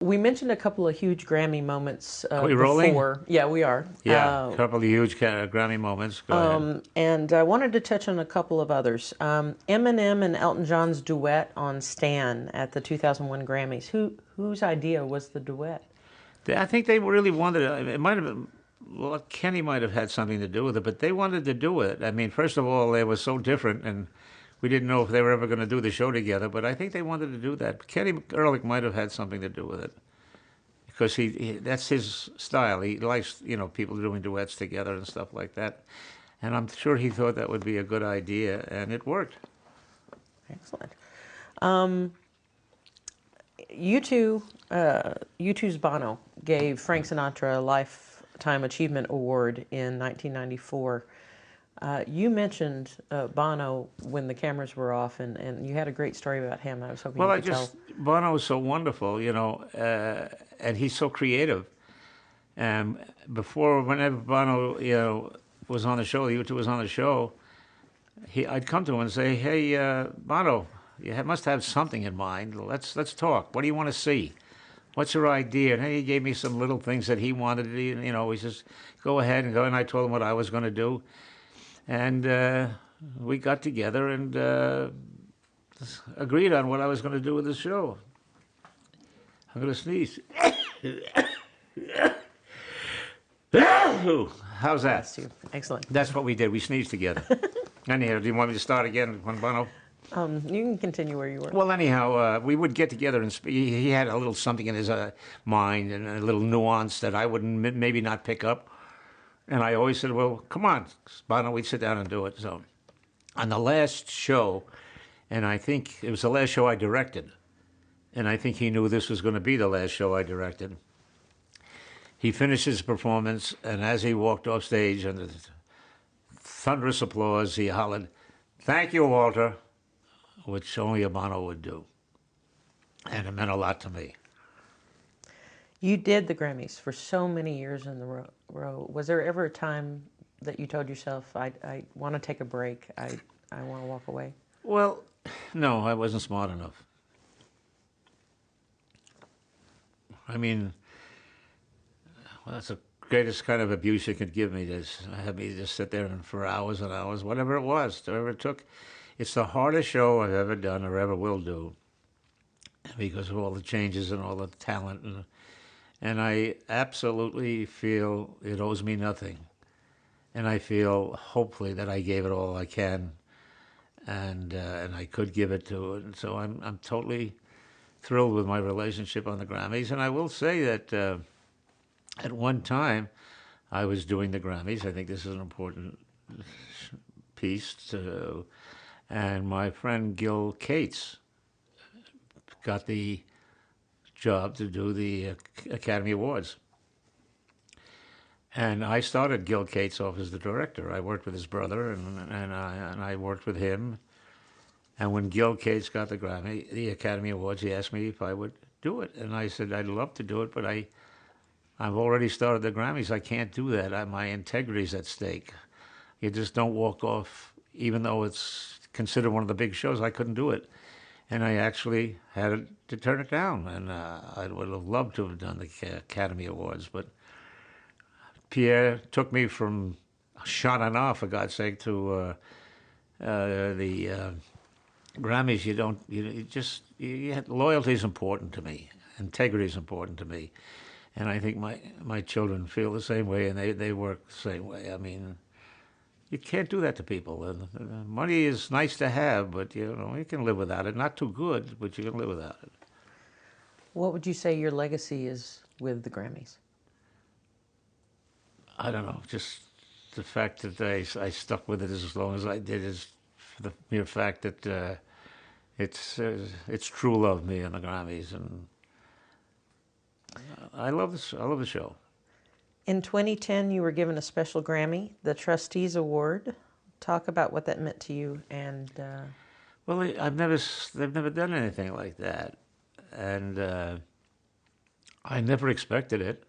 We mentioned a couple of huge Grammy moments Are we rolling? before. Yeah, we are. Yeah, a couple of huge Grammy moments. Go ahead. And I wanted to touch on a couple of others. Eminem and Elton John's duet on Stan at the 2001 Grammys. Whose idea was the duet? I think they really wanted it. Might have been, well, Kenny might have had something to do with it, but they wanted to do it. I mean, first of all, they were so different, and we didn't know if they were ever going to do the show together, but I think they wanted to do that. Kenny Ehrlich might have had something to do with it because that's his style. He likes, people doing duets together and stuff like that. And I'm sure he thought that would be a good idea, and it worked. Excellent. U2's Bono gave Frank Sinatra a Lifetime Achievement Award in 1994. You mentioned Bono when the cameras were off, and you had a great story about him. I was hoping Well, you could tell. Bono is so wonderful, and he's so creative. And whenever Bono, was on the show, U2 was on the show, I'd come to him and say, "Hey, Bono, must have something in mind. Let's talk. What do you want to see? What's your idea?" And he gave me some little things that he wanted to do. He says, "Go ahead and go." And I told him what I was going to do, and we got together and agreed on what I was going to do with the show. I'm going to sneeze. How's that? Bless you. Excellent. That's what we did. We sneezed together. Anyhow, do you want me to start again, Juan Bono? You can continue where you were. Well, anyhow, we would get together and speak. He had a little something in his mind and a little nuance that I would maybe not pick up. And I always said, "Well, come on, Bono, we'd sit down and do it." So on the last show, and I think it was the last show I directed, and I think he knew this was going to be the last show I directed. He finished his performance, and as he walked off stage under the thunderous applause, he hollered, "Thank you, Walter," which only a Bono would do. And it meant a lot to me. You did the Grammys for so many years in the row. Was there ever a time that you told yourself, I want to take a break, I want to walk away? Well, no, I wasn't smart enough. I mean, that's the greatest kind of abuse you could give me, to have me just sit there and for hours and hours, whatever it was, whatever it took. It's the hardest show I've ever done or ever will do because of all the changes and all the talent. And I absolutely feel it owes me nothing. And I feel, hopefully, that I gave it all I can, and I could give it to it. And so I'm totally thrilled with my relationship on the Grammys. And I will say that at one time, I was doing the Grammys. I think this is an important piece to, and my friend Gil Cates got the job to do the Academy Awards. And I started Gil Cates off as the director. I worked with his brother, and I worked with him. And when Gil Cates got the Academy Awards, he asked me if I would do it, and I said I'd love to do it, but I've already started the Grammys. I can't do that. My integrity's at stake. You just don't walk off, even though it's considered one of the big shows. I couldn't do it. And I actually had to turn it down. And I would have loved to have done the Academy Awards. But Pierre took me from Shana Na, for God's sake, to the Grammys. Loyalty is important to me. Integrity is important to me. And I think my children feel the same way, and they work the same way. I mean, you can't do that to people. And money is nice to have, but you can live without it. Not too good, but you can live without it. What would you say your legacy is with the Grammys? I don't know. Just the fact that I stuck with it as long as I did is for the mere fact that it's true love, me and the Grammys, and I love this. I love the show. In 2010, you were given a special Grammy, the Trustees Award. Talk about what that meant to you. And well, they've never done anything like that, and I never expected it.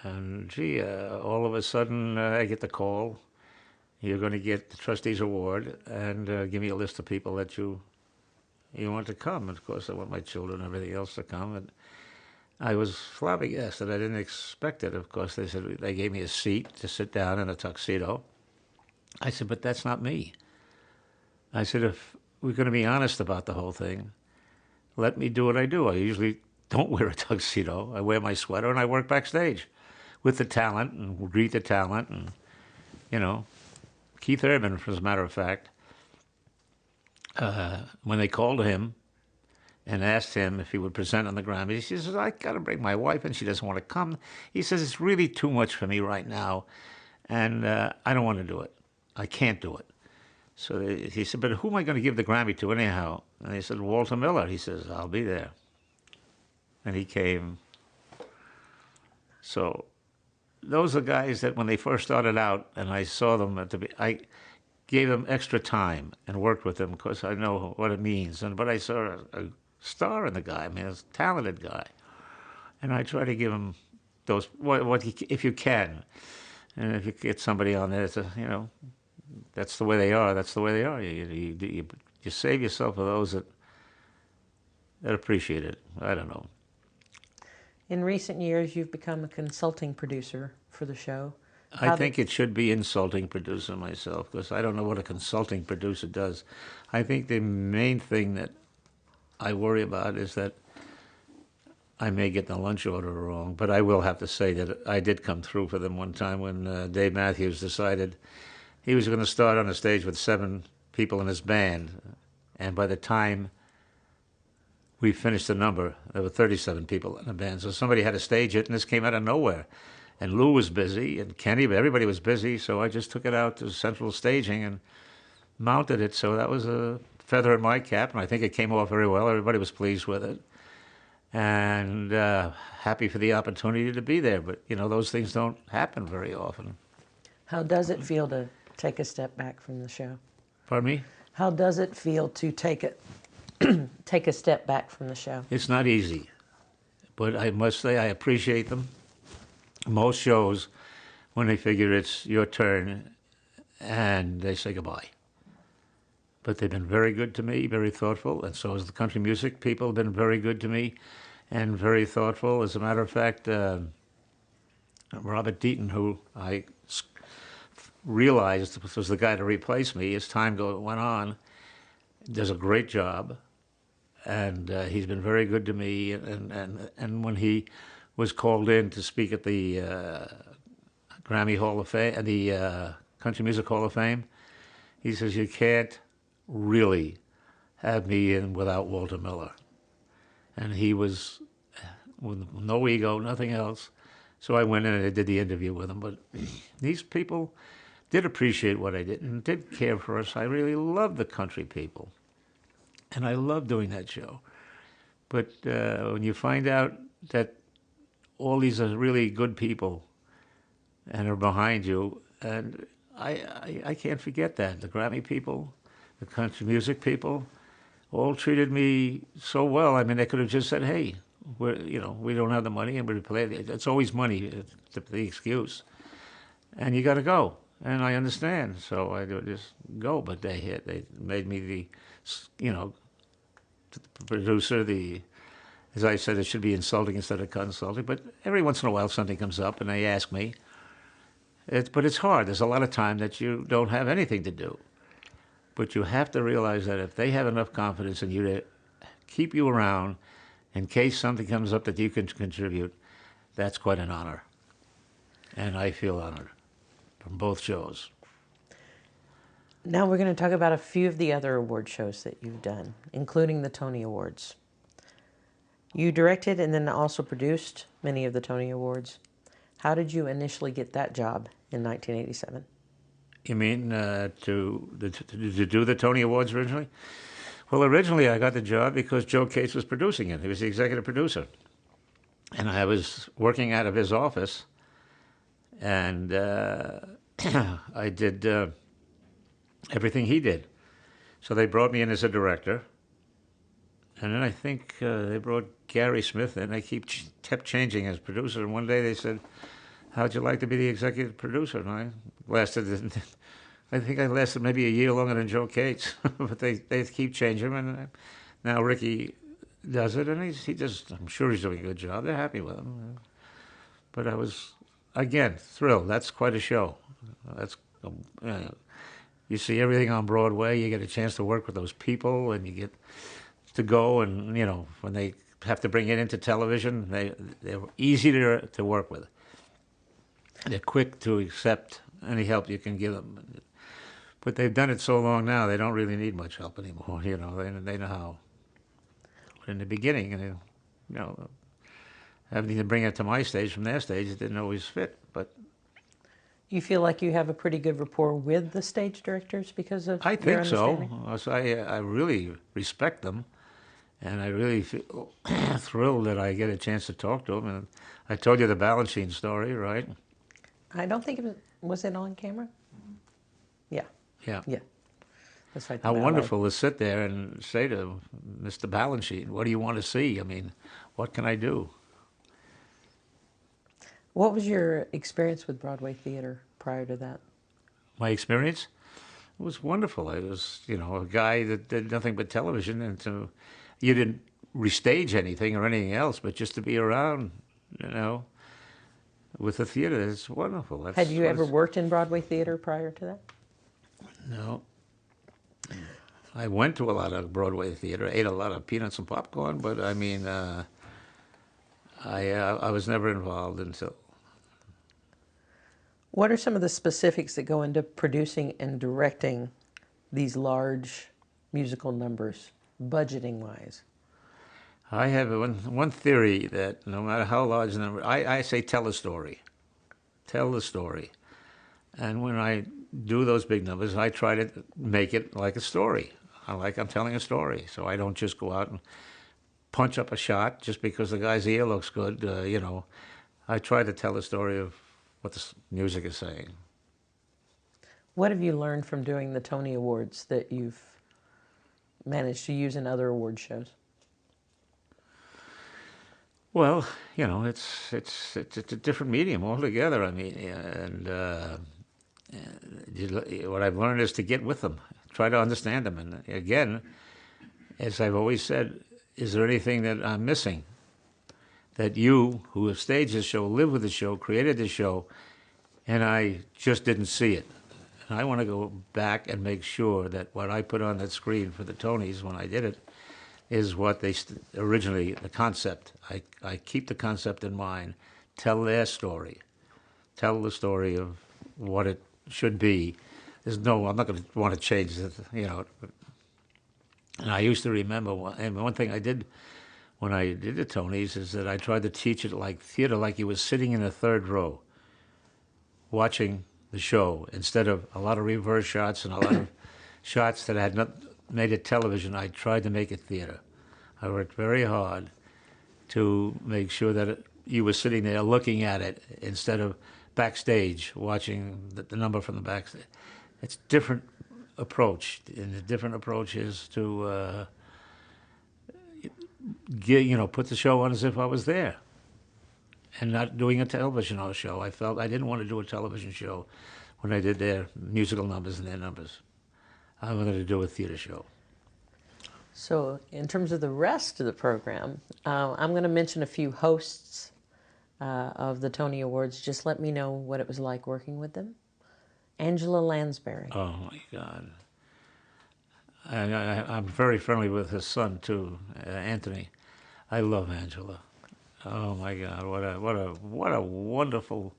And gee, all of a sudden I get the call. You're going to get the Trustees Award, and give me a list of people that you want to come. And of course, I want my children and everything else to come. I was flabbergasted. I didn't expect it. Of course, they gave me a seat to sit down in a tuxedo. I said, but that's not me. I said, if we're going to be honest about the whole thing, let me do what I do. I usually don't wear a tuxedo. I wear my sweater and I work backstage with the talent and greet the talent. And, you know, Keith Urban, as a matter of fact, when they called him and asked him if he would present on the Grammys, he says, I got to bring my wife and she doesn't want to come. He says, it's really too much for me right now and I don't want to do it. I can't do it. So he said, but who am I going to give the Grammy to anyhow? And they said, Walter Miller. He says, I'll be there. And he came. So those are guys that when they first started out and I saw them I gave them extra time and worked with them because I know what it means. But I saw a star in the guy. I mean, a talented guy. And I try to give him those, if you can. And if you get somebody on there, that's the way they are. That's the way they are. You save yourself for those that appreciate it. I don't know. In recent years, you've become a consulting producer for the show. I think it should be insulting producer myself because I don't know what a consulting producer does. I think the main thing that I worry about is that I may get the lunch order wrong, but I will have to say that I did come through for them one time when Dave Matthews decided he was going to start on a stage with 7 people in his band, and by the time we finished the number, there were 37 people in the band. So somebody had to stage it, and this came out of nowhere. And Lou was busy, and Kenny, but everybody was busy, so I just took it out to central staging and mounted it. So that was a feather in my cap, and I think it came off very well. Everybody was pleased with it. And happy for the opportunity to be there. But, those things don't happen very often. How does it feel to take a step back from the show? Pardon me? How does it feel to take a step back from the show? It's not easy, but I must say I appreciate them. Most shows, when they figure it's your turn, and they say goodbye. But they've been very good to me, very thoughtful, and so has the country music people have been very good to me and very thoughtful. As a matter of fact, Robert Deaton, who I realized was the guy to replace me as time went on, does a great job, and he's been very good to me. And when he was called in to speak at the Grammy Hall of Fame, the Country Music Hall of Fame, he says, you can't really have me in without Walter Miller. And he was with no ego, nothing else. So I went in and I did the interview with him. But these people did appreciate what I did and did care for us. I really love the country people. And I love doing that show. But when you find out that all these are really good people and are behind you, and I can't forget that. The Grammy people, the country music people, all treated me so well. I mean, they could have just said, hey, we don't have the money and we play. It's always money, the excuse. And you got to go. And I understand. So I just go. But they made me the producer, as I said, it should be insulting instead of consulting. But every once in a while something comes up and they ask me. But it's hard. There's a lot of time that you don't have anything to do. But you have to realize that if they have enough confidence in you to keep you around in case something comes up that you can contribute, that's quite an honor. And I feel honored from both shows. Now we're going to talk about a few of the other award shows that you've done, including the Tony Awards. You directed and then also produced many of the Tony Awards. How did you initially get that job in 1987? You mean to do the Tony Awards originally? Well, originally I got the job because Joe Cates was producing it. He was the executive producer. And I was working out of his office, and I did everything he did. So they brought me in as a director, and then I think they brought Gary Smith in. They kept changing as producer, and one day they said, how'd you like to be the executive producer? And I think I lasted maybe a year longer than Joe Cates, but they keep changing. And now Ricky does it, and he just, I'm sure he's doing a good job. They're happy with him. But I was, again, thrilled. That's quite a show. That's, you see everything on Broadway. You get a chance to work with those people, and you get to go and, when they have to bring it into television, they're easy to work with. They're quick to accept any help you can give them. But they've done it so long now, they don't really need much help anymore. They know how. But in the beginning, having to bring it to my stage from their stage, it didn't always fit. But You feel like you have a pretty good rapport with the stage directors because of I your think so. understanding? I really respect them, and I really feel thrilled that I get a chance to talk to them. And I told you the Balanchine story, right? I don't think was it on camera? Yeah, Yeah. yeah. That's right. the How ballet. wonderful to sit there and say to Mr. Balanchine, what do you want to see? I mean, what can I do? What was your experience with Broadway theater prior to that? My experience was wonderful. I was, a guy that did nothing but television, and you didn't restage anything or anything else, but just to be around, with the theater, it's wonderful. Had you ever worked in Broadway theater prior to that? No. I went to a lot of Broadway theater, ate a lot of peanuts and popcorn, but I mean, I was never involved until. What are some of the specifics that go into producing and directing these large musical numbers, budgeting wise? I have one theory that no matter how large the number, I say tell a story. Tell the story. And when I do those big numbers, I try to make it like a story. I'm telling a story. So I don't just go out and punch up a shot just because the guy's ear looks good. I try to tell a story of what the music is saying. What have you learned from doing the Tony Awards that you've managed to use in other award shows? Well, it's a different medium altogether. I mean, what I've learned is to get with them, try to understand them, and again, as I've always said, is there anything that I'm missing? That you, who have staged the show, lived with the show, created the show, and I just didn't see it. And I want to go back and make sure that what I put on that screen for the Tonys when I did it is what they originally, the concept. I keep the concept in mind, tell their story, tell the story of what it should be. I'm not going to want to change it, And I used to remember, and one thing I did when I did the Tonys is that I tried to teach it like theater, like you were sitting in the third row watching the show, instead of a lot of reverse shots and a lot of shots that I had not made it television. I tried to make it theater. I worked very hard to make sure that you were sitting there looking at it instead of backstage watching the number from the backstage. It's a different approach, and the different approach is to put the show on as if I was there, and not doing a television show. I felt I didn't want to do a television show when I did their musical numbers and their numbers. I wanted to do a theater show. So, in terms of the rest of the program, I'm going to mention a few hosts of the Tony Awards. Just let me know what it was like working with them. Angela Lansbury. Oh my God! I'm very friendly with his son too, Anthony. I love Angela. Oh my God! What a wonderful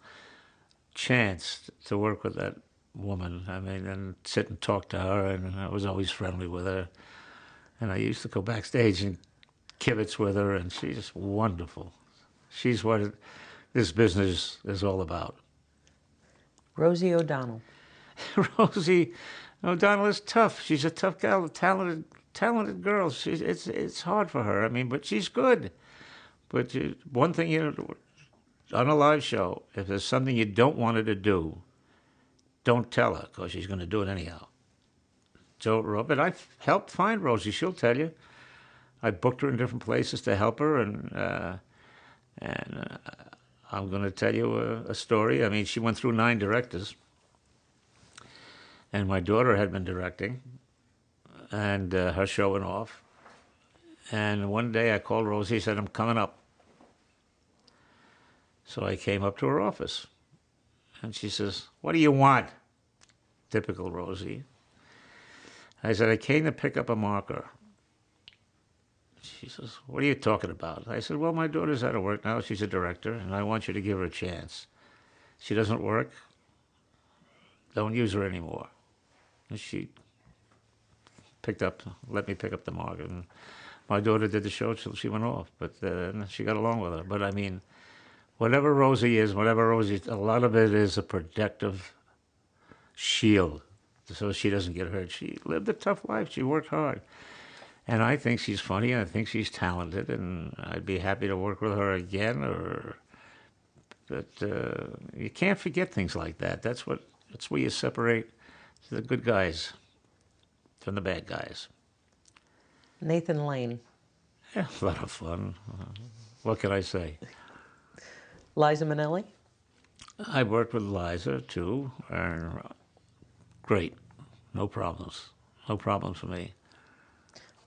chance to work with that woman. I mean, and sit and talk to her, and I was always friendly with her. And I used to go backstage and kibitz with her, and she's just wonderful. She's what this business is all about. Rosie O'Donnell. Rosie O'Donnell is tough. She's a tough gal, talented girl. It's hard for her. I mean, but she's good. But one thing on a live show, if there's something you don't want her to do, don't tell her, because she's going to do it anyhow. But I've helped find Rosie. She'll tell you. I booked her in different places to help her, and I'm going to tell you a story. I mean, she went through 9 directors, and my daughter had been directing, and her show went off, And one day I called Rosie, said, I'm coming up. So I came up to her office. And she says, what do you want? Typical Rosie. I said, I came to pick up a marker. She says, what are you talking about? I said, well, my daughter's out of work now. She's a director, and I want you to give her a chance. She doesn't work. Don't use her anymore. And she let me pick up the marker. And my daughter did the show till she went off, but she got along with her. But I mean, whatever Rosie is, a lot of it is a protective shield so she doesn't get hurt. She lived a tough life. She worked hard. And I think she's funny, and I think she's talented, and I'd be happy to work with her again. But you can't forget things like that. That's where you separate the good guys from the bad guys. Nathan Lane. Yeah, a lot of fun. What can I say? Liza Minnelli. I worked with Liza too, and great, no problems for me.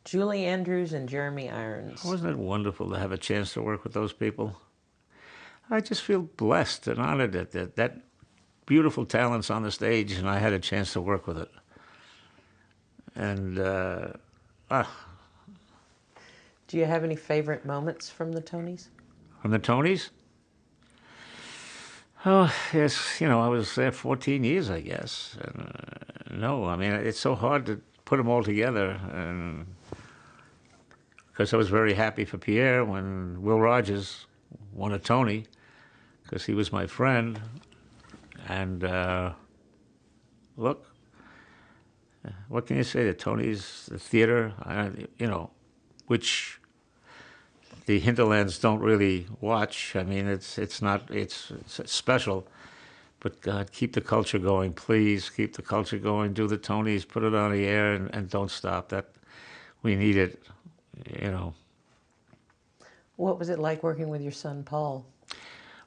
Julie Andrews and Jeremy Irons. Wasn't it wonderful to have a chance to work with those people? I just feel blessed and honored that beautiful talent's on the stage, and I had a chance to work with it. And do you have any favorite moments from the Tonys? From the Tonys? Oh, yes, I was there 14 years, I guess. And, no, I mean, it's so hard to put them all together. And because I was very happy for Pierre when Will Rogers won a Tony, because he was my friend. And look, what can you say? The Tonys, the theater, which the hinterlands don't really watch. I mean, it's special, but God, keep the culture going, please. Keep the culture going. Do the Tonys, put it on the air, and don't stop. That we need it. What was it like working with your son, Paul?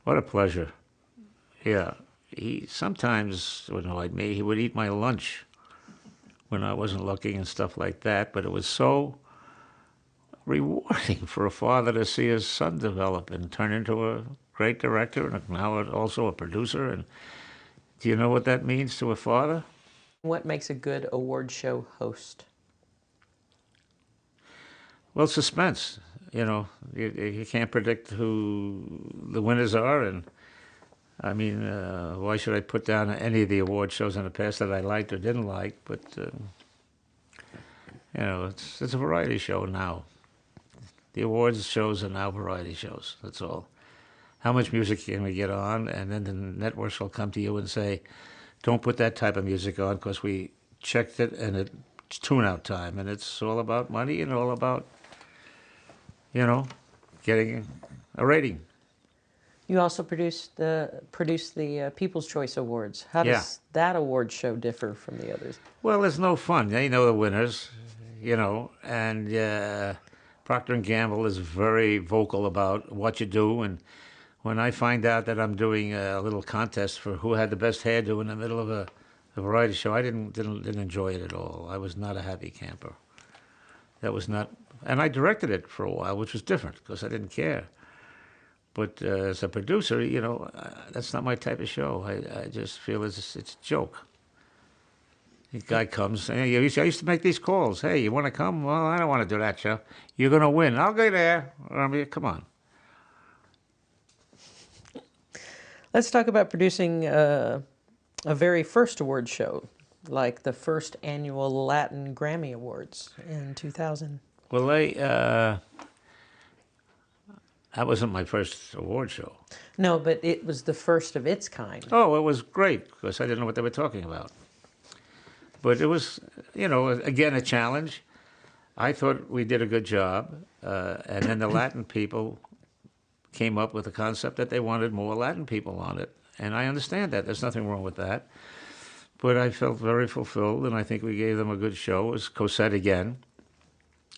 What a pleasure. Yeah, he sometimes annoyed me. He would eat my lunch when I wasn't looking and stuff like that. But it was so rewarding for a father to see his son develop and turn into a great director and now also a producer. And do you know what that means to a father? What makes a good award show host? Well, suspense. You can't predict who the winners are, and I mean, why should I put down any of the award shows in the past that I liked or didn't like? But it's a variety show now. The awards shows are now variety shows. That's all. How much music can we get on? And then the networks will come to you and say, "Don't put that type of music on because we checked it and it's tune-out time." And it's all about money and all about getting a rating. You also produced the People's Choice Awards. How does that award show differ from the others? Well, it's no fun. They know the winners, and Procter & Gamble is very vocal about what you do. And when I find out that I'm doing a little contest for who had the best hairdo in the middle of a variety show, I didn't enjoy it at all. I was not a happy camper. That was not, and I directed it for a while, which was different because I didn't care. But as a producer, that's not my type of show. I just feel it's a joke. The guy comes, hey, I used to make these calls. Hey, you want to come? Well, I don't want to do that show. You're going to win. I'll go there. I mean, come on. Let's talk about producing a very first award show, like the first annual Latin Grammy Awards in 2000. Well, that wasn't my first award show. No, but it was the first of its kind. Oh, it was great because I didn't know what they were talking about. But it was, again, a challenge. I thought we did a good job. And then the Latin people came up with a concept that they wanted more Latin people on it. And I understand that. There's nothing wrong with that. But I felt very fulfilled, and I think we gave them a good show. It was Cosette again,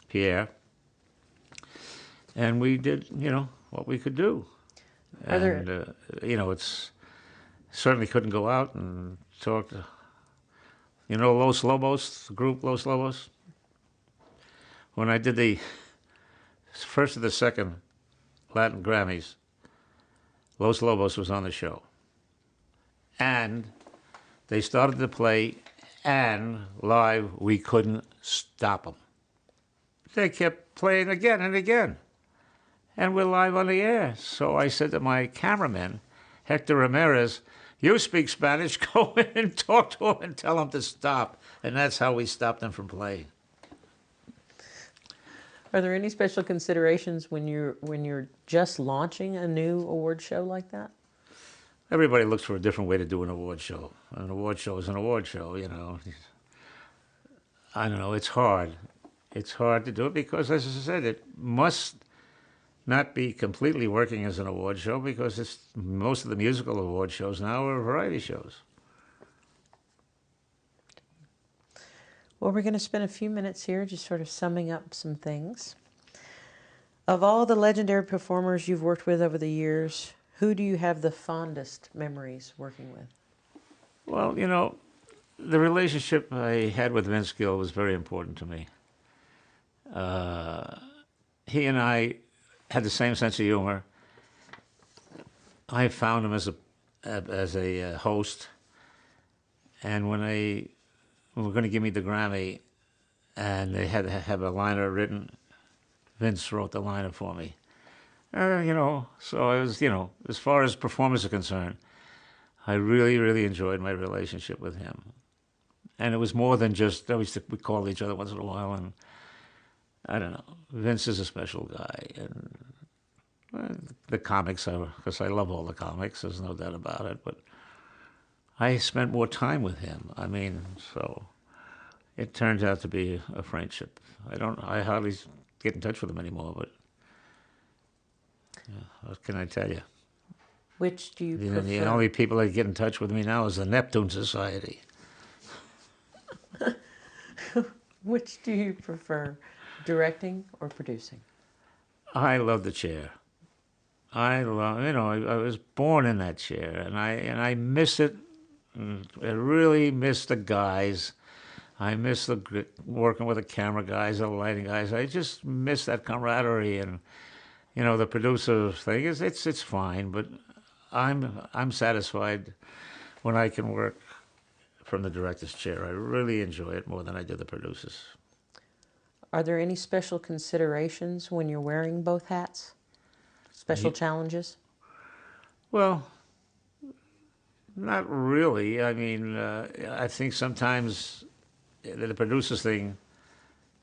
Pierre. And we did, what we could do. And, it's certainly couldn't go out and talk to, Los Lobos, the group Los Lobos? When I did the first or the second Latin Grammys, Los Lobos was on the show. And they started to play, and live, we couldn't stop them. They kept playing again and again. And we're live on the air. So I said to my cameraman, Hector Ramirez, you speak Spanish, go in and talk to him and tell him to stop. And that's how we stopped them from playing. Are there any special considerations when you're just launching a new award show like that? Everybody looks for a different way to do an award show. An award show is an award show, you know. I don't know, it's hard. It's hard to do it because, as I said, it must not be completely working as an award show because most of the musical award shows now are variety shows. Well, we're going to spend a few minutes here just sort of summing up some things. Of all the legendary performers you've worked with over the years, who do you have the fondest memories working with? Well, you know, the relationship I had with Vince Gill was very important to me. He and I had the same sense of humor. I found him as a host, and when they were going to give me the Grammy, and they had to have a liner written, Vince wrote the liner for me. You know, so I was, you know, as far as performers are concerned, I really, really enjoyed my relationship with him. And it was more than just, we called each other once in a while, and I don't know, Vince is a special guy. And the comics, because I love all the comics, there's no doubt about it, but I spent more time with him. I mean, so it turns out to be a friendship. I hardly get in touch with him anymore, but what can I tell you? Which do you prefer? The only people that get in touch with me now is the Neptune Society. Which do you prefer, directing or producing? I love the chair. I love, you know, I was born in that chair, and I miss it. I really miss the guys. I miss working with the camera guys, the lighting guys. I just miss that camaraderie, and you know, the producer thing it's fine, but I'm satisfied when I can work from the director's chair. I really enjoy it more than I do the producer's. Are there any special considerations when you're wearing both hats? Special challenges? Well, not really. I mean, I think sometimes the producer's thing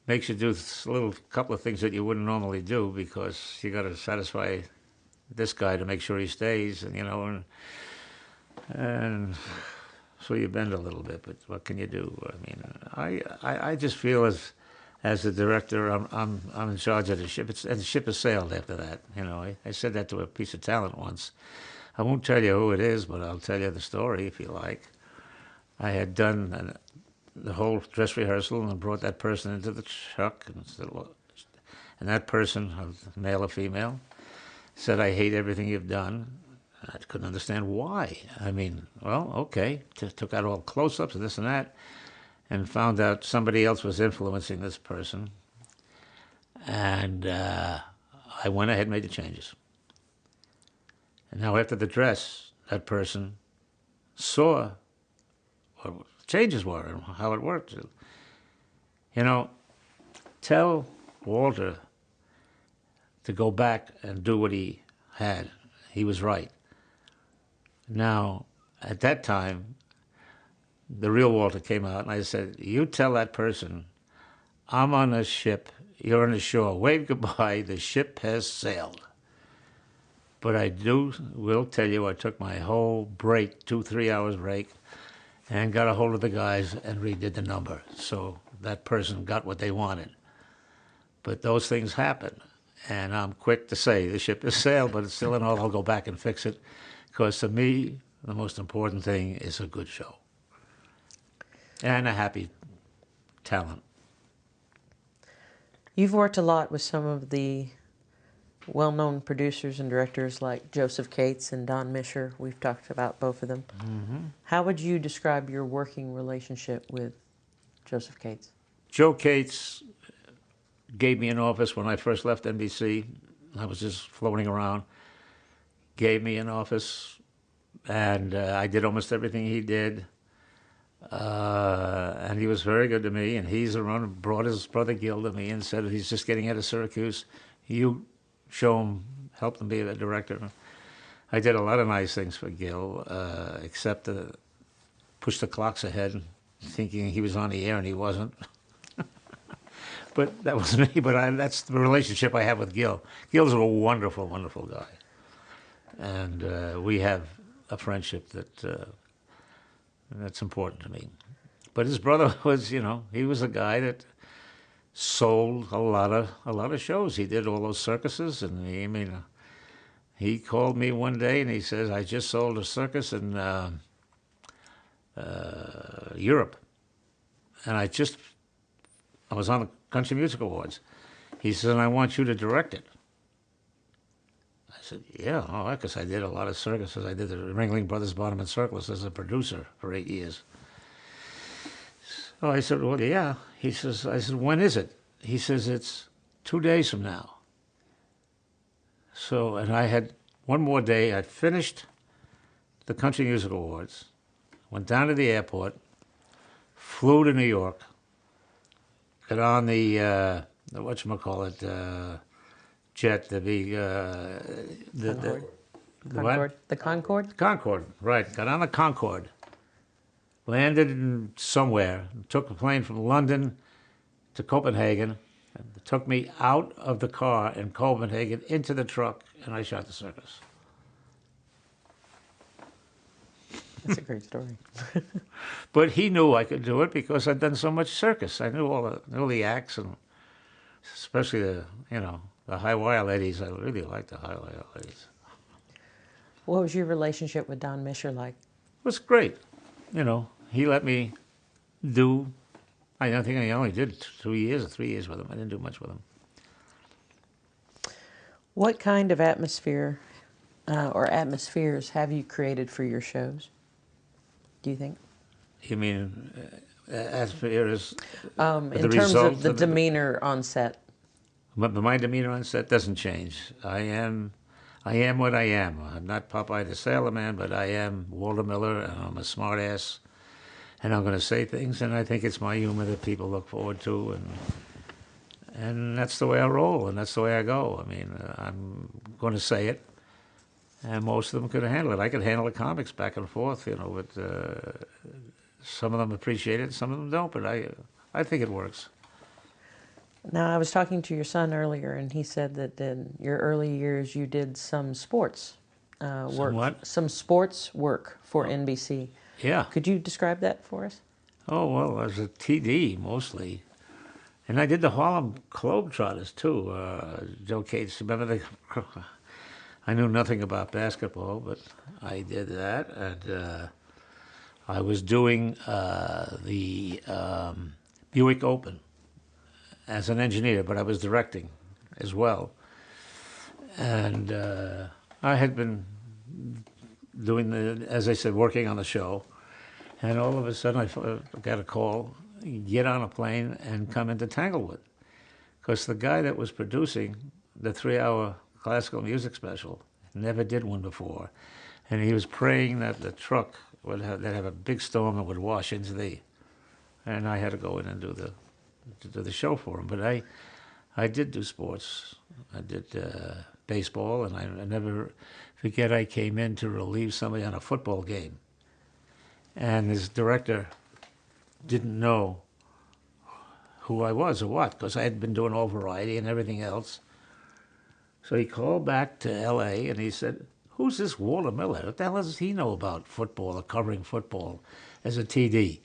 makes you do a couple of things that you wouldn't normally do because you got to satisfy this guy to make sure he stays, and you know, and so you bend a little bit. But what can you do? I mean, I just feel as the director, I'm in charge of the ship, and the ship has sailed after that. You know, I said that to a piece of talent once. I won't tell you who it is, but I'll tell you the story if you like. I had done the whole dress rehearsal and brought that person into the truck, and that person, male or female, said, "I hate everything you've done." I couldn't understand why. I mean, well, okay, took out all close-ups and this and that, and found out somebody else was influencing this person. And I went ahead and made the changes. And now after the dress, that person saw what changes were and how it worked. You know, tell Walter to go back and do what he had. He was right. Now, at that time, the real Walter came out, and I said, you tell that person, I'm on a ship, you're on the shore, wave goodbye, the ship has sailed. But I will tell you, I took my whole break, 2-3 hours break, and got a hold of the guys and redid the number. So that person got what they wanted. But those things happen. And I'm quick to say the ship has sailed, but it's still in all, I'll go back and fix it. Because to me, the most important thing is a good show. And a happy talent. You've worked a lot with some of the well-known producers and directors like Joseph Cates and Don Mischer. We've talked about both of them. Mm-hmm. How would you describe your working relationship with Joseph Cates? Joe Cates gave me an office when I first left NBC. I was just floating around. Gave me an office, and I did almost everything he did. And he was very good to me. And he's around, brought his brother Gil to me and said he's just getting out of Syracuse. You show him, help him be a director. I did a lot of nice things for Gil, except to push the clocks ahead, thinking he was on the air and he wasn't. But that was me. But that's the relationship I have with Gil. Gil's a wonderful, wonderful guy. And we have a friendship that's important to me. But his brother was, he was a guy that sold a lot of shows. He did all those circuses, and he called me one day and he says, "I just sold a circus in Europe, and I was on the Country Music Awards." He says, "And I want you to direct it." I said, "Yeah, because I did a lot of circuses. I did the Ringling Brothers Bottom and Circus as a producer for 8 years." So I said, "Well, yeah." I said, "When is it?" He says, "It's 2 days from now." So, and I had one more day. I'd finished the Country Music Awards, went down to the airport, flew to New York, got on the whatchamacallit, jet, the big, The Concorde? Concorde, right. Got on the Concorde, landed somewhere, took a plane from London to Copenhagen, and it took me out of the car in Copenhagen into the truck, and I shot the circus. That's a great story. But he knew I could do it because I'd done so much circus. I knew all the acts, and especially the high wire ladies. I really liked the high wire ladies. What was your relationship with Don Mischer like? It was great. He let me do. I don't think I only did 2 years or 3 years with him. I didn't do much with him. What kind of atmosphere or atmospheres have you created for your shows, do you think? You mean atmosphere is in terms of the demeanor on set? My demeanor on set doesn't change. I am what I am. I'm not Popeye the Sailor Man, but I am Walter Miller, and I'm a smart ass. And I'm going to say things, and I think it's my humor that people look forward to, and that's the way I roll, and that's the way I go. I'm going to say it, and most of them could handle it. I could handle the comics back and forth, but some of them appreciate it, some of them don't, but I think it works. Now, I was talking to your son earlier, and he said that in your early years you did some sports work. Some sports work for NBC. Yeah. Could you describe that for us? Oh, well, I was a TD mostly. And I did the Harlem Globetrotters, too. Joe Cates, remember I knew nothing about basketball, but I did that. And I was doing the Buick Open as an engineer, but I was directing as well. And I had been doing as I said, working on the show, and all of a sudden I got a call, get on a plane and come into Tanglewood, because the guy that was producing the 3-hour classical music special never did one before, and he was praying that the truck would have a big storm and would wash into and I had to go in and do the show for him. But I did do sports. I did baseball, and I never forget I came in to relieve somebody on a football game. And his director didn't know who I was or what, because I had been doing all variety and everything else. So he called back to L.A. and he said, "Who's this Walter Miller? What the hell does he know about football or covering football as a TD?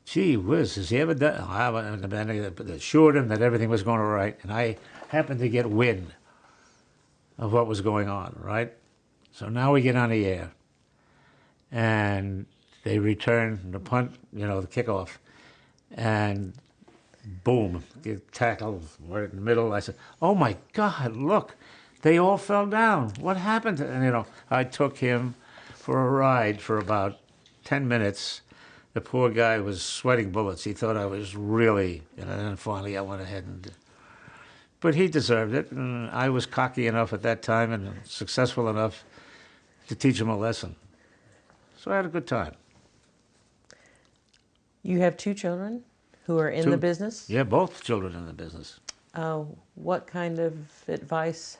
Gee whiz, has he ever done?" I assured him that everything was going all right, and I happened to get wind of what was going on, right? So now we get on the air, and they return the punt, the kickoff, and boom, get tackled right in the middle. I said, "Oh my God, look, they all fell down. What happened?" And I took him for a ride for about 10 minutes. The poor guy was sweating bullets. He thought I was really, and then finally I went ahead and. But he deserved it, and I was cocky enough at that time and successful enough to teach him a lesson. So I had a good time. You have two children who are in the business? Yeah, both children in the business. What kind of advice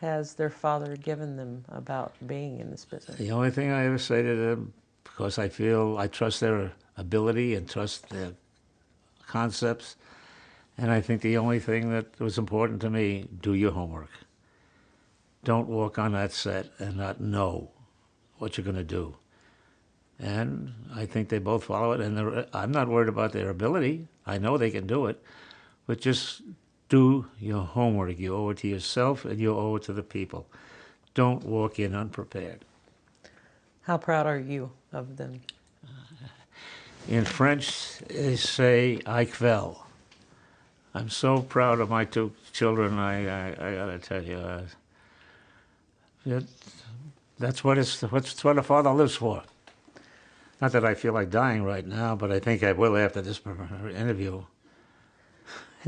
has their father given them about being in this business? The only thing I ever say to them, because I trust their ability and trust their concepts, and I think the only thing that was important to me, do your homework. Don't walk on that set and not know what you're going to do. And I think they both follow it, and I'm not worried about their ability. I know they can do it, but just do your homework. You owe it to yourself, and you owe it to the people. Don't walk in unprepared. How proud are you of them? In French, they say "ich will." I'm so proud of my two children. I gotta tell you, that's what a father lives for. Not that I feel like dying right now, but I think I will after this interview.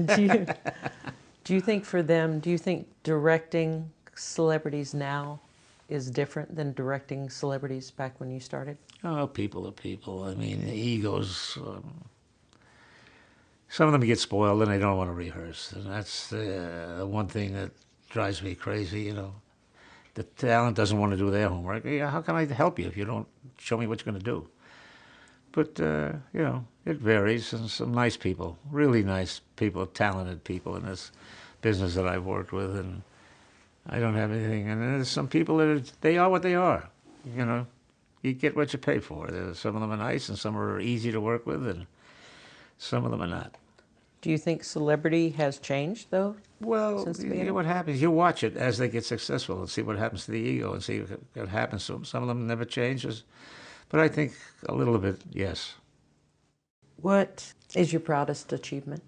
Do you think for them, do you think directing celebrities now is different than directing celebrities back when you started? Oh, people are people. I mean, the egos. Some of them get spoiled and they don't want to rehearse, and that's the one thing that drives me crazy. You know, the talent doesn't want to do their homework. Yeah, how can I help you if you don't show me what you're going to do? But you know, it varies. And some nice people, really nice people, talented people in this business that I've worked with, and I don't have anything. And there's some people they are what they are. You know, you get what you pay for. Some of them are nice, and some are easy to work with, and some of them are not. Do you think celebrity has changed, though? Well, since the you know beginning? what happens. You watch it as they get successful and see what happens to the ego and see what happens to them. Some of them never changes, but I think a little bit, yes. What is your proudest achievement?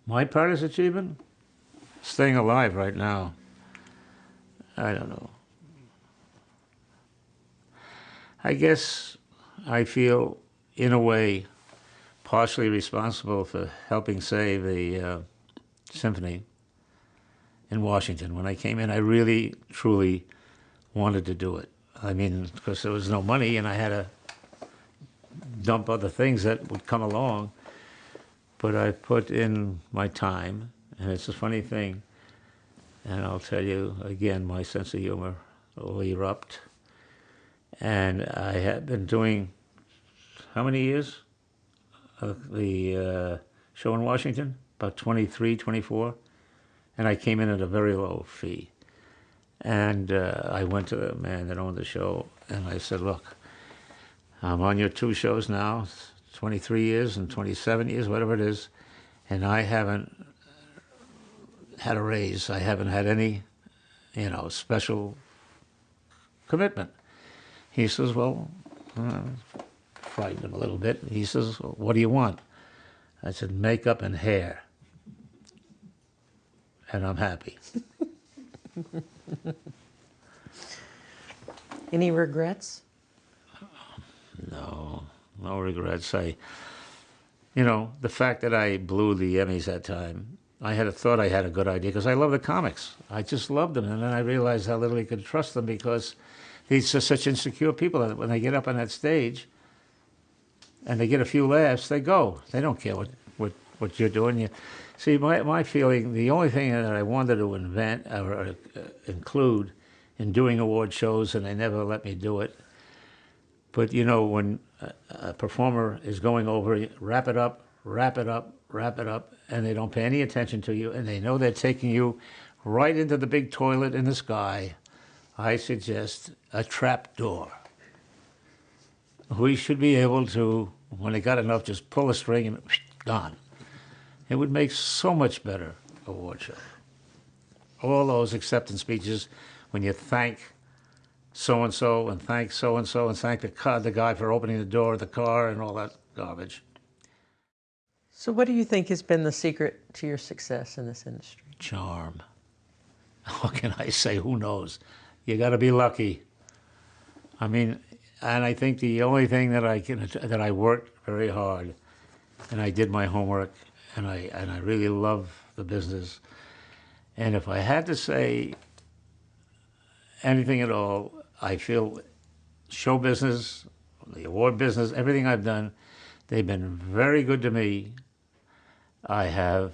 My proudest achievement? Staying alive right now. I don't know. I guess I feel, in a way, partially responsible for helping save the symphony in Washington. When I came in, I really, truly wanted to do it. I mean, because there was no money and I had to dump other things that would come along. But I put in my time, and it's a funny thing, and I'll tell you, again, my sense of humor will erupt. And I had been doing, how many years? The show in Washington, about 23, 24, and I came in at a very low fee. And I went to the man that owned the show, and I said, look, I'm on your two shows now, 23 years and 27 years, whatever it is, and I haven't had a raise. I haven't had any, special commitment. He says, well, frightened him a little bit. He says, what do you want? I said, makeup and hair. And I'm happy. Any regrets? No regrets. The fact that I blew the Emmys that time, I had thought I had a good idea because I love the comics. I just loved them. And then I realized how little you could trust them because these are such insecure people that when they get up on that stage and they get a few laughs, they go. They don't care what you're doing. See, my feeling, the only thing that I wanted to invent or include in doing award shows, and they never let me do it, but when a performer is going over, wrap it up, and they don't pay any attention to you, and they know they're taking you right into the big toilet in the sky, I suggest a trap door. We should be able to, when they got enough, just pull a string and gone. It would make so much better award show. All those acceptance speeches when you thank so-and-so and thank so-and-so and thank the guy for opening the door of the car and all that garbage. So what do you think has been the secret to your success in this industry? Charm. What can I say? Who knows? You got to be lucky. I mean, and I think the only thing that I worked very hard, and I did my homework, and I really love the business. And if I had to say anything at all, I feel show business, the award business, everything I've done, they've been very good to me. I have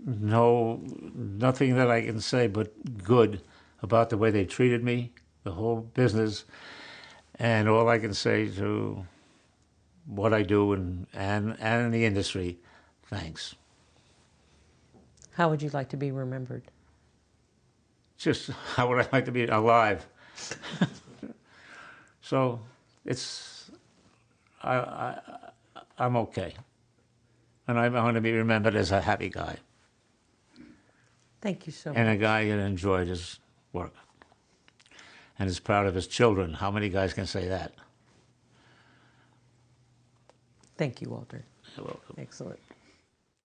nothing that I can say but good about the way they treated me, the whole business, and all I can say to what I do and in the industry, thanks. How would you like to be remembered? Just how would I like to be alive? So it's I'm okay, and I want to be remembered as a happy guy Thank you so and a much. guy that enjoyed his work and is proud of his children. How many guys can say that? Thank you, Walter. You're welcome. Excellent.